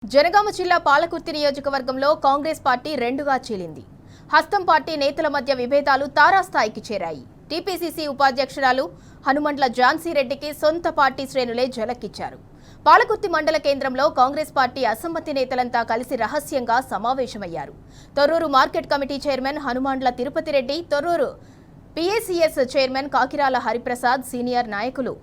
జనగామ జిల్లా పాలకుర్తి నియోజకవర్గంలో కాంగ్రెస్ పార్టీ రెండుగా చీలింది. హస్తం పార్టీ నేతల మధ్య విభేదాలు తారాస్థాయికి చేరాయి. టీపీసీసీ ఉపాధ్యక్షురాలు హనుమండ్ల ఝాన్సీ రెడ్డికి సొంత పార్టీ శ్రేణులే ఝలకిచ్చారు. పాలకుర్తి మండల కేంద్రంలో కాంగ్రెస్ పార్టీ అసమ్మతి నేతలంతా కలిసి రహస్యంగా సమావేశమయ్యారు. Torrur market committee chairman Hanumandla Tirupati Reddy, Torrur PACS chairman Kakirala Hariprasad, senior నాయకులు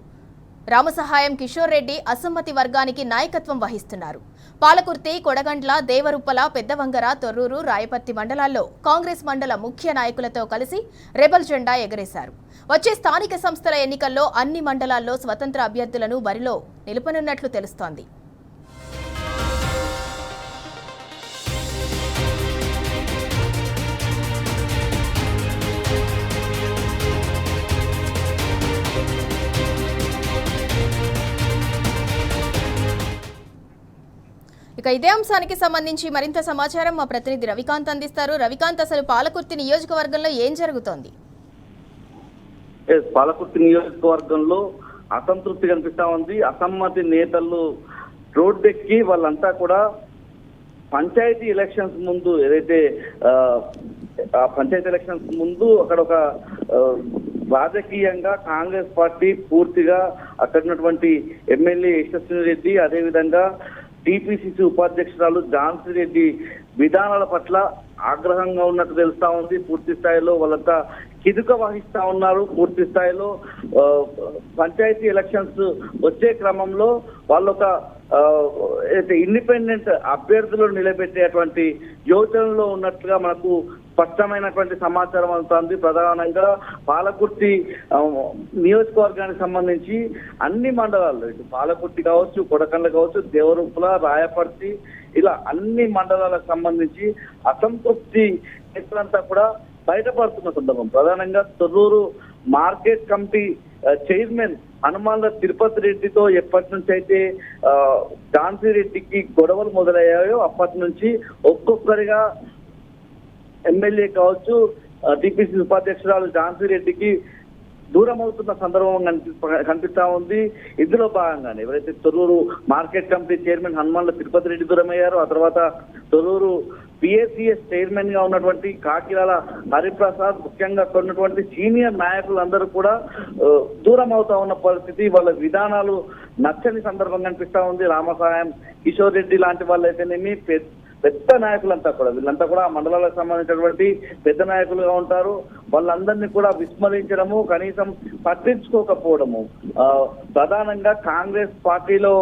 రామసహాయం కిషోర్ రెడ్డి అసమ్మతి వర్గానికి నాయకత్వం వహిస్తున్నారు. పాలకుర్తి, కొడగండ్ల, దేవరుప్పల, పెద్దవంగర, తొర్రూరు, రాయపర్తి మండలాల్లో కాంగ్రెస్ మండల ముఖ్య నాయకులతో కలిసి రెబల్ జెండా ఎగరేశారు. వచ్చే స్థానిక సంస్థల ఎన్నికల్లో అన్ని మండలాల్లో స్వతంత్ర అభ్యర్థులను బరిలో నిలుపనున్నట్లు తెలుస్తోంది. ఇక ఇదే అంశానికి సంబంధించి మరింత సమాచారం మా ప్రతినిధి రవికాంత్ అందిస్తారు. రవికాంత్, అసలు పాలకుర్తి నియోజకవర్గంలో ఏం జరుగుతోంది? పాలకుర్తి నియోజకవర్గంలో అసంతృప్తి కనిపిస్తా ఉంది. అసమ్మతి నేతలు రోడ్డెక్కి వాళ్ళంతా కూడా పంచాయతీ ఎలక్షన్స్ ముందు ఏదైతే పంచాయతీ ఎలక్షన్స్ ముందు అక్కడ ఒక రాజకీయంగా కాంగ్రెస్ పార్టీ పూర్తిగా అక్కడ ఉన్నటువంటి ఎమ్మెల్యే యశస్విని రెడ్డి, అదేవిధంగా టీపీసీసీ ఉపాధ్యక్షురాలు ఝాన్సీ రెడ్డి విధానాల పట్ల ఆగ్రహంగా ఉన్నట్టు తెలుస్తా ఉంది. పూర్తి స్థాయిలో వాళ్ళంతా కిదుక వహిస్తా ఉన్నారు. పూర్తి స్థాయిలో పంచాయతీ ఎలక్షన్స్ వచ్చే క్రమంలో వాళ్ళొక ఇండిపెండెంట్ అభ్యర్థులను నిలబెట్టేటువంటి యోచనలో ఉన్నట్లుగా మనకు స్పష్టమైనటువంటి సమాచారం అందుతుంది. ప్రధానంగా పాలకుర్తి నియోజకవర్గానికి సంబంధించి అన్ని మండలాల్లో, ఇటు పాలకుర్తి కావచ్చు, కొడకండ్ల కావచ్చు, దేవరుప్పల, రాయపర్తి, ఇలా అన్ని మండలాలకు సంబంధించి అసంతృప్తి నేతలంతా కూడా బయటపడుతున్న సందర్భం. ప్రధానంగా Torrur market committee chairman Hanumandla Tirupati రెడ్డితో ఎప్పటి నుంచి అయితే ఝాన్సీ రెడ్డికి గొడవలు మొదలయ్యాయో అప్పటి నుంచి ఒక్కొక్కరిగా ఎమ్మెల్యే కావచ్చు, టీపీసీ ఉపాధ్యక్షురాలు ఝాన్సీ రెడ్డికి దూరం అవుతున్న సందర్భం కనిపిస్తా ఉంది. ఇందులో భాగంగానే ఎవరైతే Torrur market committee chairman Hanumandla Tirupati Reddy దూరం అయ్యారో, ఆ తర్వాత తొర్రూరు పీఏసీఎస్ చైర్మన్ గా ఉన్నటువంటి కాకిరాల హరిప్రసాద్, ముఖ్యంగా కొన్నటువంటి సీనియర్ నాయకులందరూ కూడా దూరం అవుతా ఉన్న పరిస్థితి, వాళ్ళ విధానాలు నచ్చని సందర్భం కనిపిస్తా ఉంది. రామసహాయం కిషోర్ రెడ్డి లాంటి వాళ్ళు అయితేనేమి పెద్ద నాయకులంతా కూడా, వీళ్ళంతా కూడా మండలాలకు సంబంధించినటువంటి పెద్ద నాయకులుగా ఉంటారు. వాళ్ళందరినీ కూడా విస్మరించడము, కనీసం పట్టించుకోకపోవడము, ప్రధానంగా కాంగ్రెస్ పార్టీలో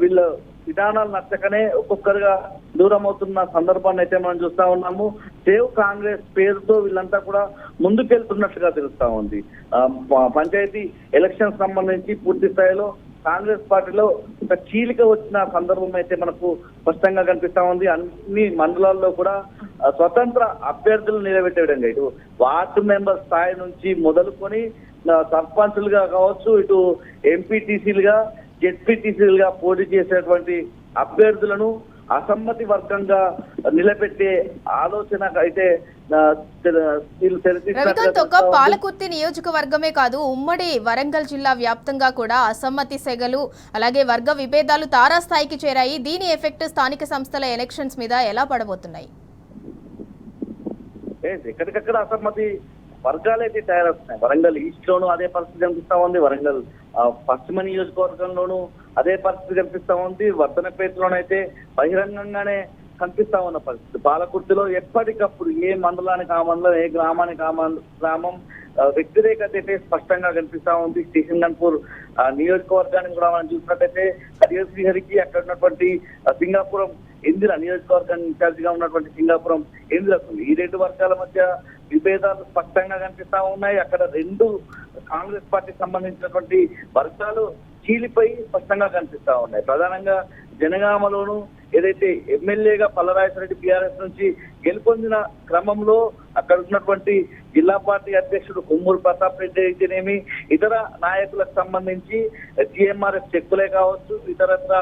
వీళ్ళ విధానాలు నచ్చకనే ఒక్కొక్కరుగా దూరం అవుతున్న సందర్భాన్ని అయితే మనం చూస్తా ఉన్నాము. సేవ్ కాంగ్రెస్ పేరుతో వీళ్ళంతా కూడా ముందుకెళ్తున్నట్లుగా తెలుస్తా ఉంది. పంచాయతీ ఎలక్షన్ సంబంధించి పూర్తి స్థాయిలో కాంగ్రెస్ పార్టీలో ఒక చీలిక వచ్చిన సందర్భం అయితే మనకు స్పష్టంగా కనిపిస్తా ఉంది. అన్ని మండలాల్లో కూడా స్వతంత్ర అభ్యర్థులు నిలబెట్టే విధంగా ఇటు వార్డు మెంబర్ స్థాయి నుంచి మొదలుకొని సర్పంచులుగా కావచ్చు, ఇటు ఎంపీటీసీలుగా, జెడ్పీటీసీలుగా పోటీ చేసేటువంటి అభ్యర్థులను అసమ్మతి వర్గంగా నిలబెట్టే ఆలోచన అయితే ఒక పాలకుర్తి నియోజకవర్గమే కాదు, ఉమ్మడి వరంగల్ జిల్లా వ్యాప్తంగా కూడా అసమ్మతి సెగలు, అలాగే వర్గ విభేదాలు తారాస్థాయికి చేరాయి. దీని ఎఫెక్ట్ స్థానిక సంస్థల ఎలక్షన్స్ మీద ఎలా పడబోతున్నాయి? ఎక్కడికక్కడ అసమ్మతి వర్గాలైతే తయారవుతున్నాయి. వరంగల్ ఈస్ట్ లోను అదే పరిస్థితి కనిపిస్తా ఉంది. వరంగల్ పశ్చిమ నియోజకవర్గంలోనూ అదే పరిస్థితి కనిపిస్తా ఉంది. వర్ధనపేటలోనైతే బహిరంగంగానే కనిపిస్తా ఉన్న పరిస్థితి. పాలకుర్తిలో ఎప్పటికప్పుడు ఏ మండలానికి ఆ మండలం, ఏ గ్రామానికి ఆ గ్రామం వ్యతిరేకత అయితే స్పష్టంగా కనిపిస్తా ఉంది. స్టేషన్ గన్పూర్ నియోజకవర్గానికి కూడా మనం చూసినట్టయితే హరియర్ శ్రీహరికి, అక్కడ ఉన్నటువంటి సింగాపురం ఇందిర నియోజకవర్గాన్ని ఇన్ఛార్జ్ గా ఉన్నటువంటి సింగాపురం ఇందిరకు ఈ రెండు వర్గాల మధ్య విభేదాలు స్పష్టంగా కనిపిస్తా ఉన్నాయి. అక్కడ రెండు కాంగ్రెస్ పార్టీకి సంబంధించినటువంటి వర్గాలు చీలిపోయి స్పష్టంగా కనిపిస్తా ఉన్నాయి. ప్రధానంగా జనగామలోను ఏదైతే ఎమ్మెల్యేగా పల్లరాజరెడ్డి బీఆర్ఎస్ నుంచి గెలుపొందిన క్రమంలో అక్కడ ఉన్నటువంటి జిల్లా పార్టీ అధ్యక్షుడు కొమ్మూరు ప్రతాప్ రెడ్డి అయితేనేమి, ఇతర నాయకులకు సంబంధించి జిఎంఆర్ఎఫ్ చెక్కులే కావచ్చు, ఇతరత్ర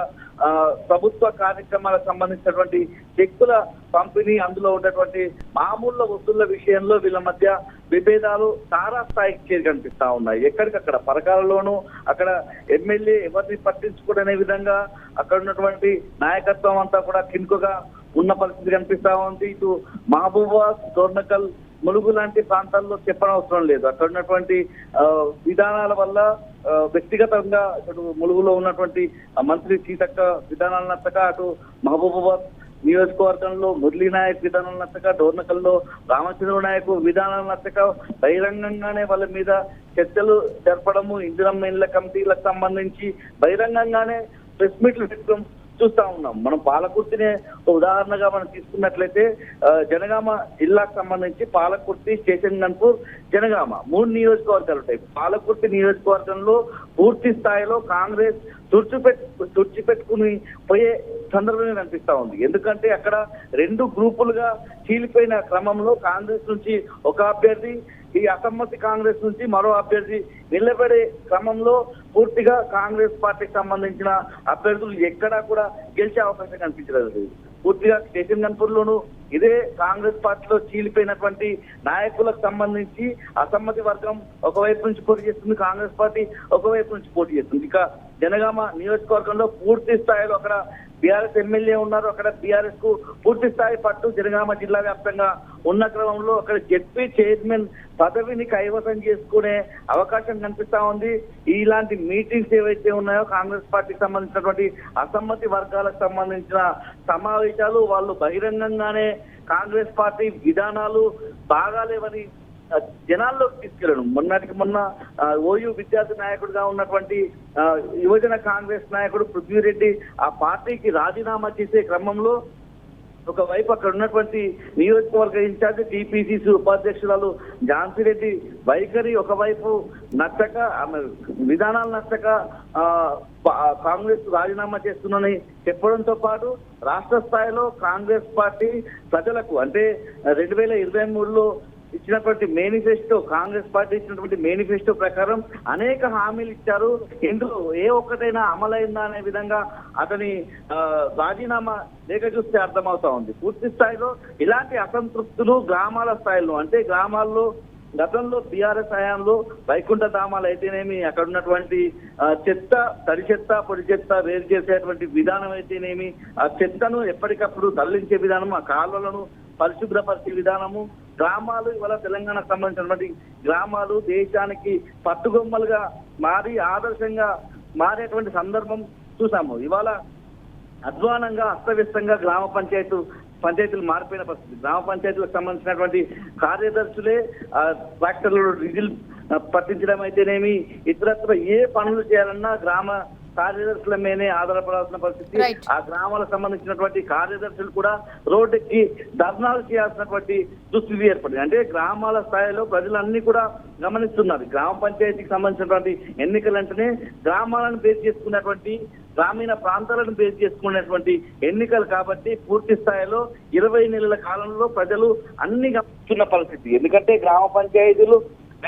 ప్రభుత్వ కార్యక్రమాలకు సంబంధించినటువంటి చెక్కుల పంపిణీ, అందులో ఉన్నటువంటి మామూలు వస్తువుల విషయంలో వీళ్ళ మధ్య విభేదాలు తారాస్థాయికి కనిపిస్తా ఉన్నాయి. ఎక్కడికక్కడ పరకాలలోనూ అక్కడ ఎమ్మెల్యే ఎవరిని పట్టించుకోదనే విధంగా అక్కడ ఉన్నటువంటి నాయకత్వం అంతా కూడా కినుకగా ఉన్న పరిస్థితి కనిపిస్తా ఉంది. ఇటు మహబూబాబాద్, డోర్నకల్, ములుగు లాంటి ప్రాంతాల్లో చెప్పనవసరం లేదు. అక్కడ ఉన్నటువంటి విధానాల వల్ల వ్యక్తిగతంగా ఇటు ములుగులో ఉన్నటువంటి మంత్రి సీతక్క విధానాలు నచ్చక, అటు మహబూబాబాద్ నియోజకవర్గంలో మురళీ నాయక్ విధానాలు నచ్చక, డోర్నకల్లో రామచంద్ర నాయక్ విధానాలు నచ్చక బహిరంగంగానే వాళ్ళ మీద చర్చలు జరపడము, ఇందిరమ్మ ఇండ్ల కమిటీలకు సంబంధించి బహిరంగంగానే ప్రెస్ మీట్లు పెట్టడం చూస్తా ఉన్నాం. మనం పాలకుర్తినే ఉదాహరణగా మనం తీసుకున్నట్లయితే జనగామ జిల్లాకు సంబంధించి పాలకుర్తి, స్టేషన్ గన్పూర్, జనగామ 3 నియోజకవర్గాలు ఉంటాయి. పాలకుర్తి నియోజకవర్గంలో పూర్తి స్థాయిలో కాంగ్రెస్ తుడిచిపెట్టుకుని పోయే సందర్భమే కనిపిస్తా ఉంది. ఎందుకంటే అక్కడ 2 గ్రూపులుగా చీలిపోయిన క్రమంలో కాంగ్రెస్ నుంచి ఒక అభ్యర్థి, ఈ అసమ్మతి కాంగ్రెస్ నుంచి మరో అభ్యర్థి నిలబడే క్రమంలో పూర్తిగా కాంగ్రెస్ పార్టీకి సంబంధించిన అభ్యర్థులు ఎక్కడా కూడా గెలిచే అవకాశం కనిపించలేదు. పూర్తిగా స్టేషన్ గన్పూర్ లోను ఇదే కాంగ్రెస్ పార్టీలో చీలిపోయినటువంటి నాయకులకు సంబంధించి అసమ్మతి వర్గం ఒకవైపు నుంచి పోటీ చేస్తుంది, కాంగ్రెస్ పార్టీ ఒకవైపు నుంచి పోటీ చేస్తుంది. ఇక జనగామ నియోజకవర్గంలో పూర్తి స్థాయిలో అక్కడ బీఆర్ఎస్ ఎమ్మెల్యే ఉన్నారు. అక్కడ బీఆర్ఎస్ కు పూర్తి స్థాయి పట్టు జనగామ జిల్లా వ్యాప్తంగా ఉన్న క్రమంలో అక్కడ జెడ్పీ చైర్మన్ పదవిని కైవసం చేసుకునే అవకాశం కనిపిస్తా ఉంది. ఇలాంటి మీటింగ్స్ ఏవైతే ఉన్నాయో కాంగ్రెస్ పార్టీకి సంబంధించినటువంటి అసమ్మతి వర్గాలకు సంబంధించిన సమావేశాలు, వాళ్ళు బహిరంగంగానే కాంగ్రెస్ పార్టీ విధానాలు బాగాలేవని జనాల్లోకి తీసుకెళ్ళడం. మొన్నటికి మొన్న ఓయూ విద్యార్థి నాయకుడిగా ఉన్నటువంటి యువజన కాంగ్రెస్ నాయకుడు పృథ్వీరెడ్డి ఆ పార్టీకి రాజీనామా చేసే క్రమంలో ఒకవైపు అక్కడ ఉన్నటువంటి నియోజకవర్గ ఇన్ఛార్జి టీపీసీసీ ఉపాధ్యక్షురాలు ఝాన్సీ రెడ్డి వైఖరి ఒకవైపు నచ్చక, ఆమె విధానాలు నచ్చక కాంగ్రెస్ రాజీనామా చేస్తుందని చెప్పడంతో పాటు రాష్ట్ర స్థాయిలో కాంగ్రెస్ పార్టీ ప్రజలకు అంటే 2023లో ఇచ్చినటువంటి మేనిఫెస్టో, కాంగ్రెస్ పార్టీ ఇచ్చినటువంటి మేనిఫెస్టో ప్రకారం అనేక హామీలు ఇచ్చారు. ఇందులో ఏ ఒక్కటైనా అమలైందా అనే విధంగా అతని రాజీనామా లేఖ చూస్తే అర్థమవుతా ఉంది. పూర్తి స్థాయిలో ఇలాంటి అసంతృప్తులు గ్రామాల స్థాయిలో, అంటే గ్రామాల్లో గతంలో బీఆర్ఎస్ హయాంలో వైకుంఠ ధామాలు అయితేనేమి, అక్కడ ఉన్నటువంటి చెత్త, తడి చెత్త, పొడి చెత్త వేరు చేసేటువంటి విధానం అయితేనేమి, ఆ చెత్తను ఎప్పటికప్పుడు తరలించే విధానం, ఆ కాలువలను పరిశుభ్రపరిచే విధానము, గ్రామాలు ఇవాళ తెలంగాణకు సంబంధించినటువంటి గ్రామాలు దేశానికి పట్టుగొమ్మలుగా మారి ఆదర్శంగా మారేటువంటి సందర్భం చూసాము. ఇవాళ అధ్వానంగా అస్తవ్యస్తంగా గ్రామ పంచాయతీలు మారిపోయిన పరిస్థితి. గ్రామ పంచాయతీలకు సంబంధించినటువంటి కార్యదర్శులే ట్రాక్టర్లు డీజిల్ పట్టించడం అయితేనేమి, ఇతరత్ర ఏ పనులు చేయాలన్నా గ్రామ కార్యదర్శుల మీదే ఆధారపడాల్సిన పరిస్థితి. ఆ గ్రామాలకు సంబంధించినటువంటి కార్యదర్శులు కూడా రోడ్డెక్కి ధర్నాలు చేయాల్సినటువంటి దుస్థితి ఏర్పడింది. అంటే గ్రామాల స్థాయిలో ప్రజలన్నీ కూడా గమనిస్తున్నారు. గ్రామ పంచాయతీకి సంబంధించినటువంటి ఎన్నికలంటేనే గ్రామాలను బేస్ చేసుకున్నటువంటి, గ్రామీణ ప్రాంతాలను బేస్ చేసుకునేటువంటి ఎన్నికలు కాబట్టి పూర్తి స్థాయిలో 20 నెలల కాలంలో ప్రజలు అన్ని గమనిస్తున్న పరిస్థితి. ఎందుకంటే గ్రామ పంచాయతీలు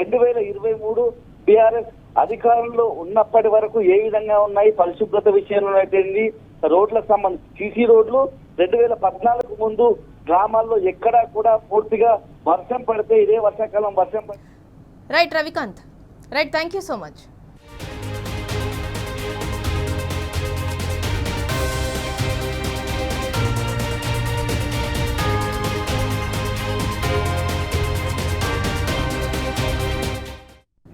2023 బీఆర్ఎస్ అధికారంలో ఉన్నప్పటి వరకు ఏ విధంగా ఉన్నాయి, పరిశుభ్రత విషయంలో అయితే రోడ్లకు సంబంధించి సీసీ రోడ్లు 2014 ముందు గ్రామాల్లో ఎక్కడా కూడా పూర్తిగా వర్షం పడితే ఇదే వర్షాకాలం వర్షం పడితే right Ravikanth, right, thank you so much.